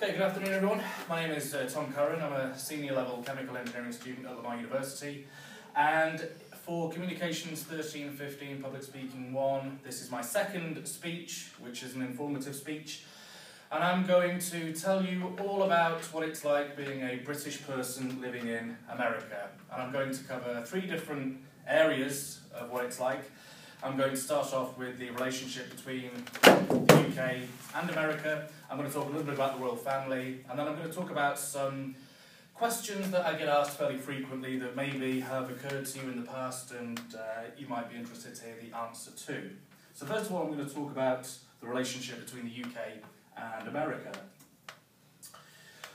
Okay, good afternoon everyone. My name is T.Curran. I'm a senior level chemical engineering student at Lamar University, and for Communications 13-15 Public Speaking 1, this is my second speech, which is an informative speech, and I'm going to tell you all about what it's like being a British person living in America. And I'm going to cover three different areas of what it's like. I'm going to start off with the relationship between the UK and America. I'm going to talk a little bit about the royal family, and then I'm going to talk about some questions that I get asked fairly frequently that maybe have occurred to you in the past and you might be interested to hear the answer to. So first of all, I'm going to talk about the relationship between the UK and America.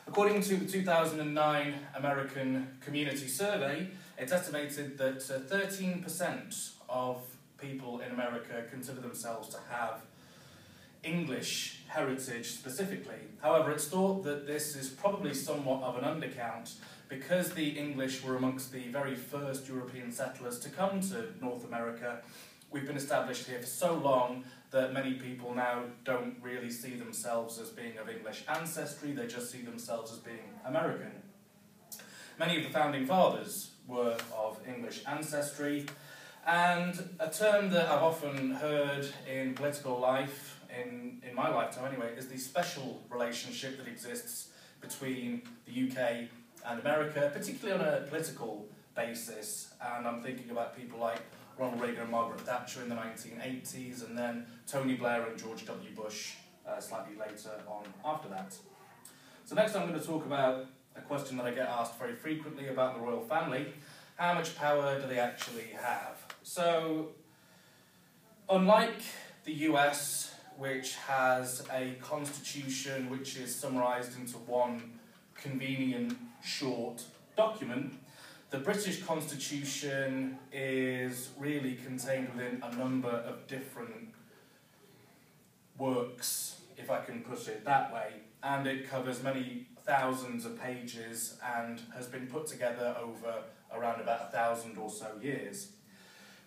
According to the 2009 American Community Survey, it's estimated that 13% of people in America consider themselves to have English heritage specifically. However, it's thought that this is probably somewhat of an undercount because the English were amongst the very first European settlers to come to North America. We've been established here for so long that many people now don't really see themselves as being of English ancestry, they just see themselves as being American. Many of the founding fathers were of English ancestry, and a term that I've often heard in political life, in my lifetime anyway, is the special relationship that exists between the UK and America, particularly on a political basis. And I'm thinking about people like Ronald Reagan and Margaret Thatcher in the 1980s, and then Tony Blair and George W. Bush slightly later on after that. So next I'm going to talk about a question that I get asked very frequently about the royal family. How much power do they actually have? So, unlike the US, which has a constitution which is summarised into one convenient, short document, the British Constitution is really contained within a number of different works, if I can put it that way, and it covers many thousands of pages and has been put together over around about 1,000 or so years.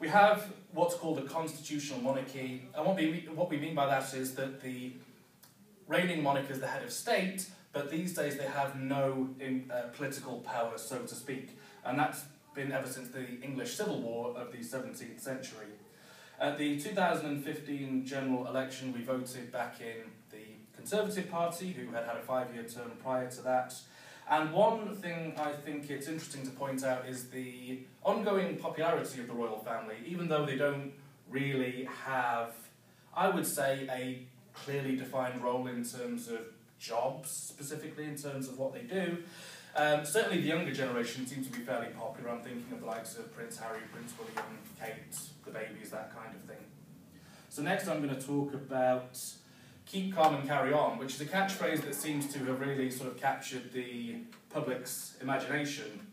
We have what's called a constitutional monarchy, and what we mean by that is that the reigning monarch is the head of state, but these days they have no political power, so to speak, and that's been ever since the English Civil War of the 17th century. At the 2015 general election, we voted back in the Conservative Party, who had a 5-year term prior to that. And one thing I think it's interesting to point out is the ongoing popularity of the royal family, even though they don't really have, I would say, a clearly defined role in terms of jobs, specifically in terms of what they do. Certainly the younger generation seems to be fairly popular. I'm thinking of the likes of Prince Harry, Prince William, Kate, the babies, that kind of thing. So next I'm going to talk about keep calm and carry on, which is a catchphrase that seems to have really sort of captured the public's imagination.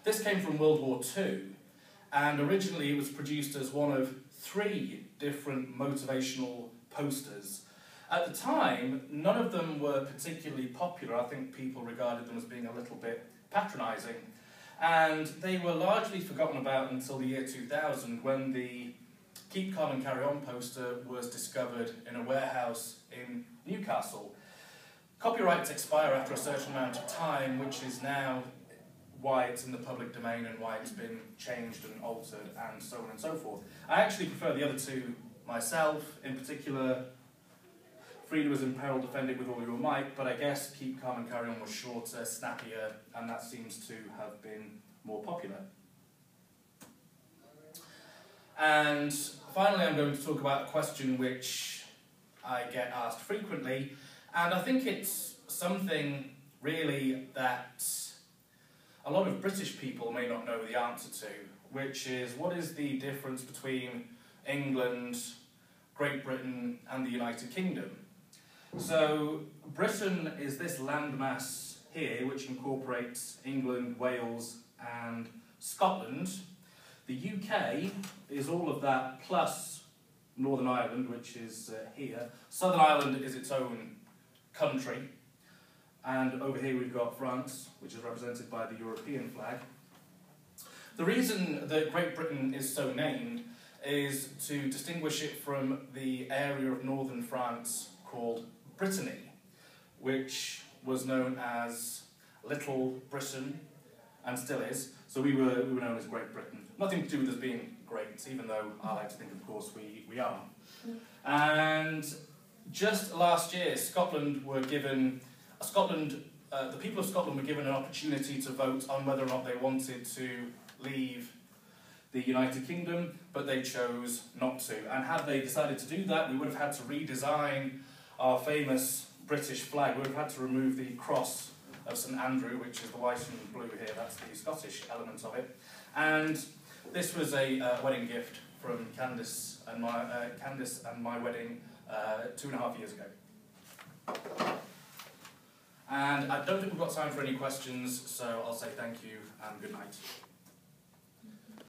This came from World War II, and originally it was produced as one of 3 different motivational posters. At the time, none of them were particularly popular. I think people regarded them as being a little bit patronising, and they were largely forgotten about until the year 2000, when the Keep Calm and Carry On poster was discovered in a warehouse in Newcastle. Copyrights expire after a certain amount of time, which is now why it's in the public domain and why it's been changed and altered and so on and so forth. I actually prefer the other 2 myself. In particular, Freedom is in peril, defend it with all your might, but I guess Keep Calm and Carry On was shorter, snappier, and that seems to have been more popular. And finally, I'm going to talk about a question which I get asked frequently, and I think it's something really that a lot of British people may not know the answer to, which is, what is the difference between England, Great Britain and the United Kingdom? So Britain is this landmass here which incorporates England, Wales and Scotland. The UK is all of that plus Northern Ireland, which is here. Southern Ireland is its own country. And over here we've got France, which is represented by the European flag. The reason that Great Britain is so named is to distinguish it from the area of northern France called Brittany. which was known as Little Britain, and still is. So we were known as Great Britain. Nothing to do with us being great, even though I like to think, of course, we are. And just last year, the people of Scotland were given an opportunity to vote on whether or not they wanted to leave the United Kingdom, but they chose not to. And had they decided to do that, we would have had to redesign our famous British flag. We would have had to remove the cross of St Andrew, which is the white and blue here, that's the Scottish element of it. And this was a wedding gift from Candice and my wedding 2.5 years ago. And I don't think we've got time for any questions, so I'll say thank you and good night.